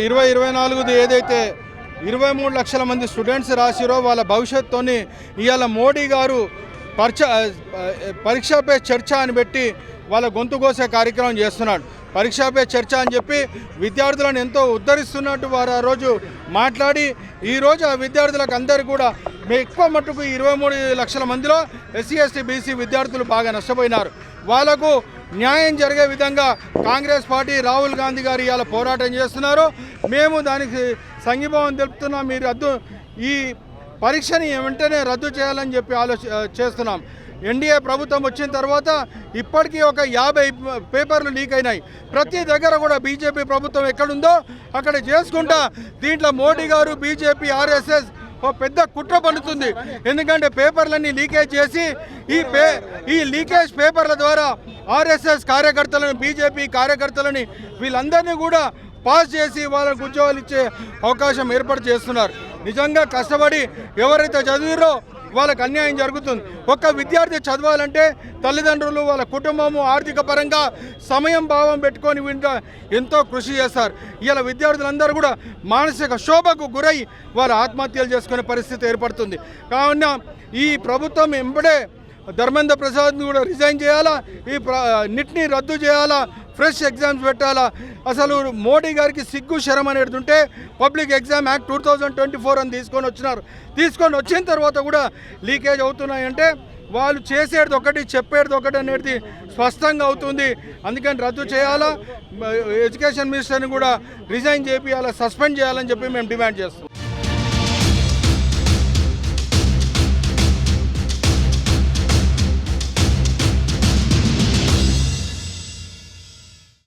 2024 ఏదైతే 23 లక్షల మంది స్టూడెంట్స్ రాసిరో వాళ్ళ భవిష్యత్తుని ఇవాళ మోడీ గారు పరీక్ష పే చర్చ అని పెట్టి వాళ్ళ గొంతు కోసే కార్యక్రమం చేస్తున్నాడు. పరీక్ష పే చర్చ అని చెప్పి విద్యార్థులను ఎంతో ఉద్ధరిస్తున్నట్టు వారు ఆ రోజు మాట్లాడి ఈరోజు ఆ విద్యార్థులకు అందరికీ కూడా ఎక్కువ మట్టుకు 23 లక్షల మందిలో ఎస్సీ ఎస్టీ బీసీ విద్యార్థులు బాగా నష్టపోయినారు. వాళ్లకు న్యాయం జరిగే విధంగా కాంగ్రెస్ పార్టీ రాహుల్ గాంధీ గారు ఇవాళ పోరాటం చేస్తున్నారు. మేము దానికి సంఘీభావం తెలుపుతున్నాం. మీరు ఈ పరీక్షని వెంటనే రద్దు చేయాలని చెప్పి చేస్తున్నాం. ఎన్డీఏ ప్రభుత్వం వచ్చిన తర్వాత ఇప్పటికీ ఒక 50 పేపర్లు లీక్ అయినాయి. ప్రతి దగ్గర కూడా బీజేపీ ప్రభుత్వం ఎక్కడుందో అక్కడ చేసుకుంటా దీంట్లో మోడీ గారు బీజేపీ ఆర్ఎస్ఎస్ ఓ పెద్ద కుట్ర పన్నుతుంది. ఎందుకంటే పేపర్లన్నీ లీకేజ్ చేసి ఈ లీకేజ్ పేపర్ల ద్వారా ఆర్ఎస్ఎస్ కార్యకర్తలను బీజేపీ కార్యకర్తలని వీళ్ళందరినీ కూడా పాస్ చేసి వాళ్ళకు ఉద్యోగాలు ఇచ్చే అవకాశం ఏర్పాటు చేస్తున్నారు. నిజంగా కష్టపడి ఎవరైతే చదివిరో వాళ్ళకు అన్యాయం జరుగుతుంది. ఒక్క విద్యార్థి చదవాలంటే తల్లిదండ్రులు వాళ్ళ కుటుంబము ఆర్థిక పరంగా సమయం భావం పెట్టుకొని ఎంతో కృషి చేస్తారు. ఇలా విద్యార్థులందరూ కూడా మానసిక శోభకు గురై వారు ఆత్మహత్యలు చేసుకునే పరిస్థితి ఏర్పడుతుంది. కావున ఈ ప్రభుత్వం ఎంబడే ధర్మేంద్ర ప్రసాద్ని కూడా రిజైన్ చేయాలా, ఈ నిట్ని రద్దు చేయాలా, ఫ్రెష్ ఎగ్జామ్స్ పెట్టాలా. అసలు మోడీ గారికి సిగ్గు శరం అనేది ఉంటే పబ్లిక్ ఎగ్జామ్ యాక్ట్ 2024 అని తీసుకొని వచ్చిన తర్వాత కూడా లీకేజ్ అవుతున్నాయంటే వాళ్ళు చేసేది ఒకటి చెప్పేది ఒకటి అనేది స్పష్టంగా అవుతుంది. అందుకని రద్దు చేయాలా, ఎడ్యుకేషన్ మినిస్టర్ని కూడా రిజైన్ చేయాలా, సస్పెండ్ చేయాలని చెప్పి మేము డిమాండ్ చేస్తాం.